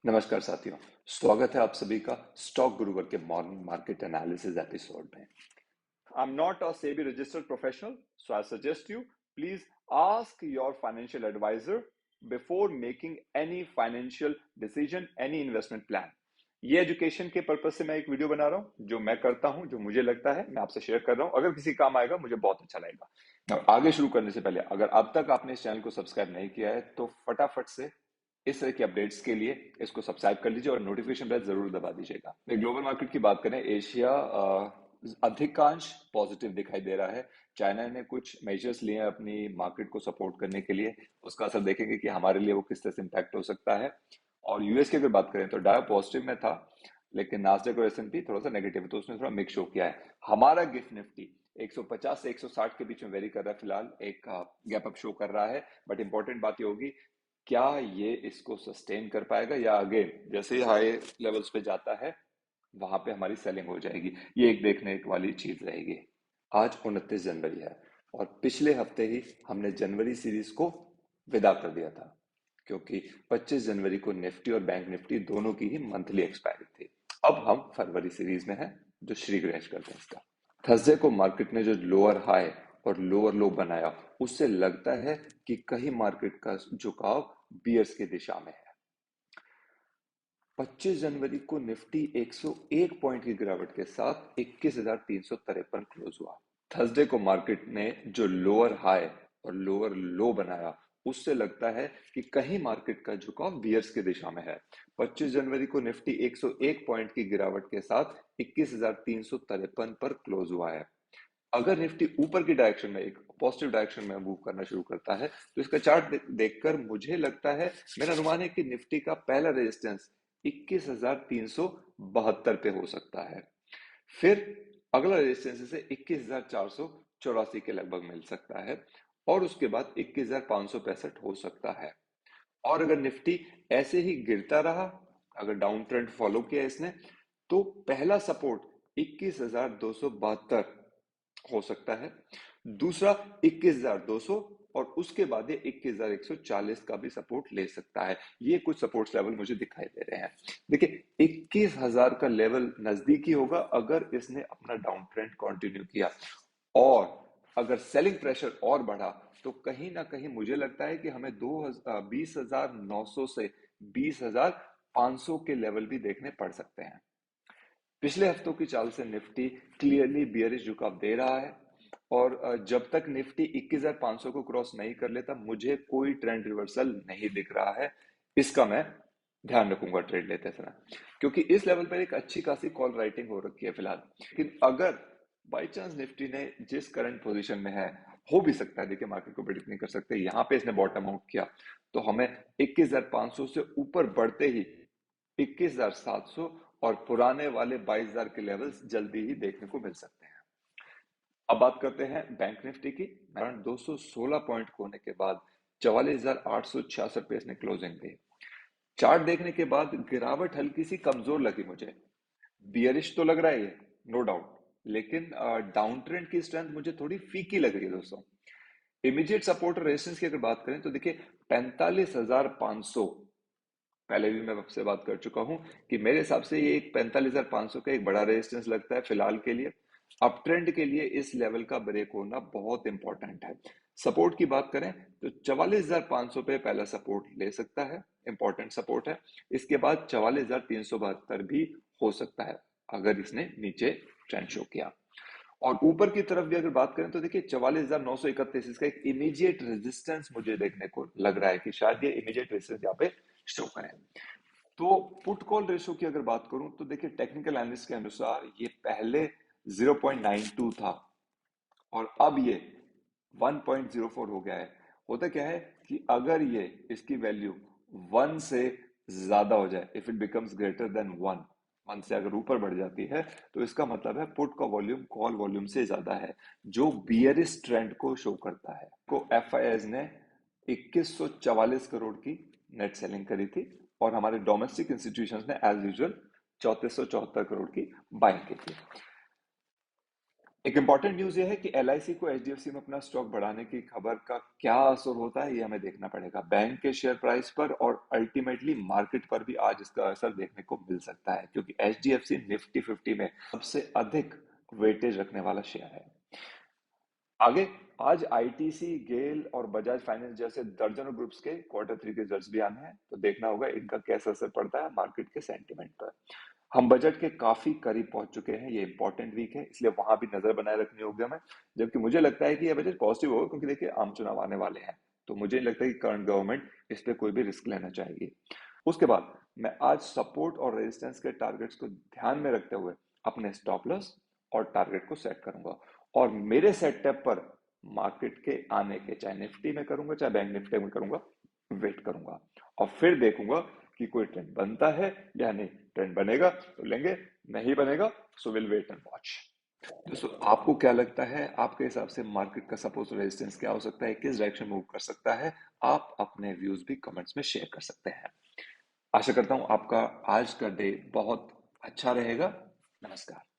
नमस्कार साथियों। स्वागत है आप सभी का स्टॉक गुरुवर के मॉर्निंग मार्केट एनालिसिस एपिसोड में। I'm not a SEBI registered professional, so I suggest you please ask your financial advisor before making any financial decision, any investment plan. ये एजुकेशन के पर्पज से मैं एक वीडियो बना रहा हूँ, जो मैं करता हूँ, जो मुझे लगता है, मैं आपसे शेयर कर रहा हूँ। अगर किसी काम आएगा मुझे बहुत अच्छा लगेगा। और आगे शुरू करने से पहले अगर अब तक आपने इस चैनल को सब्सक्राइब नहीं किया है तो फटाफट से इस तरह की अपडेट्स के लिए इसको सब्सक्राइब कर लीजिए और नोटिफिकेशन बेल जरूर दबा दीजिएगा। ग्लोबल मार्केट की बात करें, एशिया अधिकांश पॉजिटिव दिखाई दे रहा है। चाइना ने कुछ मेजर्स लिए हैं अपनी मार्केट को सपोर्ट करने के लिए, उसका असर देखेंगे कि हमारे लिए वो किस तरह से इम्पैक्ट हो सकता है। और यूएस की अगर बात करें तो डाउ पॉजिटिव में था, लेकिन नास्डैक और एसएनपी थोड़ा सा नेगेटिव है, तो उसने थोड़ा मिक्स शो किया है। हमारा गिफ्ट निफ्टी 150 से 160 के बीच में वेरी कर रहा है, फिलहाल एक गैप अप शो कर रहा है। बट इंपॉर्टेंट बात ये होगी, क्या ये इसको सस्टेन कर पाएगा या अगेन जैसे ही हाई लेवल्स पे जाता है वहां पे हमारी सेलिंग हो जाएगी। ये एक देखने वाली चीज रहेगी। आज 29 जनवरी है और पिछले हफ्ते ही हमने जनवरी सीरीज को विदा कर दिया था, क्योंकि 25 जनवरी को निफ्टी और बैंक निफ्टी दोनों की ही मंथली एक्सपायरी थी। अब हम फरवरी सीरीज में हैं, जो श्री गणेश करते हैं इसका। थर्सडे को मार्केट ने जो लोअर हाई और लोअर लो बनाया, उससे लगता है कि कहीं मार्केट का झुकाव बियर्स की दिशा में है। 25 जनवरी को निफ्टी 101 पॉइंट की गिरावट के साथ 21,353 क्लोज हुआ। थर्सडे को मार्केट ने जो लोअर हाई और लोअर लो बनाया, उससे लगता है कि कहीं मार्केट का झुकाव बियर्स की दिशा में है। 25 जनवरी को निफ्टी 101 पॉइंट की गिरावट के साथ 21,353 पर क्लोज हुआ है। अगर निफ्टी ऊपर की डायरेक्शन में एक पॉजिटिव डायरेक्शन में मूव करना शुरू करता है तो इसका चार्ट देखकर मुझे लगता है, मेरा अनुमान है कि निफ्टी का पहला रेजिस्टेंस 21,372 पे हो सकता है। फिर अगला रेजिस्टेंस इसे 21,484 के लगभग मिल सकता है और उसके बाद 21,565 हो सकता है। और अगर निफ्टी ऐसे ही गिरता रहा, अगर डाउन ट्रेंड फॉलो किया इसने, तो पहला सपोर्ट 21,272 हो सकता है, दूसरा 21,200 और उसके बाद ये 21,140 का भी सपोर्ट ले सकता है। ये कुछ सपोर्ट लेवल मुझे दिखाई दे रहे हैं। देखिए, 21,000 का लेवल नजदीकी होगा अगर इसने अपना डाउन ट्रेंड कंटिन्यू किया, और अगर सेलिंग प्रेशर और बढ़ा तो कहीं ना कहीं मुझे लगता है कि हमें 20,900 से 20,500 के लेवल भी देखने पड़ सकते हैं। पिछले हफ्तों की चाल से निफ्टी क्लियरली बियरिश झुकाव दे रहा है, और जब तक निफ्टी 21,500 को क्रॉस नहीं कर लेता मुझे कोई ट्रेंड रिवर्सल नहीं दिख रहा है। इसका मैं ध्यान रखूंगा ट्रेड लेते समय, क्योंकि इस लेवल पर एक अच्छी खासी कॉल राइटिंग हो रखी है फिलहाल। लेकिन अगर बाई चांस निफ्टी ने जिस करंट पोजीशन में है, हो भी सकता है, देखिए मार्केट को प्रेडिक्ट नहीं कर सकते, यहाँ पे इसने बॉटम आउट किया तो हमें 21,500 से ऊपर बढ़ते ही 21,700 और पुराने वाले 22,000 के लेवल्स जल्दी ही देखने को मिल सकते हैं। अब बात करते हैं बैंक निफ्टी की। 216 पॉइंट होने के बाद 44,866 पे इसने क्लोजिंग दी। चार्ट देखने के बाद गिरावट हल्की सी कमजोर लगी मुझे। बियरिश तो लग रहा है ये, नो डाउट, लेकिन डाउन ट्रेंड की स्ट्रेंथ मुझे थोड़ी फीकी लग रही है दोस्तों। इमीडिएट सपोर्ट और रेजिस्टेंस की अगर बात करें तो देखिए 45,500, पहले भी मैं आपसे बात कर चुका हूं कि मेरे हिसाब से ये एक 45,500 का एक बड़ा रेजिस्टेंस लगता है फिलहाल के लिए। अप ट्रेंड के लिए इस लेवल का ब्रेक होना बहुत इंपॉर्टेंट है। सपोर्ट की बात करें तो 44,500 पे पहला सपोर्ट ले सकता है, इंपॉर्टेंट सपोर्ट है। इसके बाद 44,372 भी हो सकता है अगर इसने नीचे ट्रेंड शो किया। और ऊपर की तरफ भी अगर बात करें तो देखिए 44,931 इसका एक इमीडिएट रेजिस्टेंस मुझे देखने को लग रहा है कि शायद ये इमीडिएट रेजिस्टेंस यहाँ पे शो करें। तो पुट कॉल रेशो की अगर बात करूं तो देखिए टेक्निकल एनालिस्ट के अनुसार ये पहले 0.92 था और अब ये 1.04 हो गया है। होता क्या है कि अगर ये इसकी वैल्यू 1 से ज्यादा हो जाए, if it becomes greater than 1 से अगर ऊपर बढ़ जाती है, तो इसका मतलब है पुट का वॉल्यूम कॉल वॉल्यूम से ज्यादा है, जो बियरिश ट्रेंड को शो करता है। को एफआईआई ने 2144 करोड़ की नेट सेलिंग करी थी और हमारे डोमेस्टिक इंस्टीट्यूशंस ने एज यूजुअल 3474 करोड़ की बाइंग की थी। एक इंपॉर्टेंट न्यूज ये है कि एलआईसी को एचडीएफसी में अपना स्टॉक बढ़ाने की खबर का क्या असर होता है, ये हमें देखना पड़ेगा। बैंक के शेयर प्राइस पर और अल्टीमेटली मार्केट पर भी आज इसका असर देखने को मिल सकता है, क्योंकि एचडीएफसी निफ्टी 50 में सबसे अधिक वेटेज रखने वाला शेयर है। आगे आज आईटीसी, गेल और बजाज फाइनेंस जैसे दर्जनों ग्रुप्स के Q3 के रिजल्ट्स भी आने हैं, तो देखना होगा इनका कैसा असर पड़ता है मार्केट के सेंटिमेंट पर। हम बजट के काफी करीब पहुंच चुके हैं, ये इंपॉर्टेंट वीक है, इसलिए वहां भी नजर बनाए रखनी होगी हमें। जबकि मुझे लगता है कि यह बजट पॉजिटिव होगा, क्योंकि देखिए आम चुनाव आने वाले हैं, तो मुझे नहीं लगता कि करंट गवर्नमेंट इस पे कोई भी रिस्क लेना चाहेगी। उसके बाद मैं आज सपोर्ट और रेजिस्टेंस के टारगेट्स को ध्यान में रखते हुए अपने स्टॉप लॉस और टारगेट को सेट करूंगा, और मेरे सेटअप पर मार्केट के आने के, चाहे निफ्टी में करूंगा चाहे बैंक निफ्टी में करूंगा, वेट करूंगा और फिर देखूंगा कि कोई ट्रेंड बनता है या नहीं। ट्रेंड बनेगा तो लेंगे, नहीं बनेगा so will wait and watch. दोस्तों, आपको क्या लगता है, आपके हिसाब से मार्केट का सपोर्ट और रेजिस्टेंस क्या हो सकता है, किस डायरेक्शन मूव कर सकता है? आप अपने व्यूज भी कमेंट्स में शेयर कर सकते हैं। आशा करता हूं आपका आज का डे बहुत अच्छा रहेगा। नमस्कार।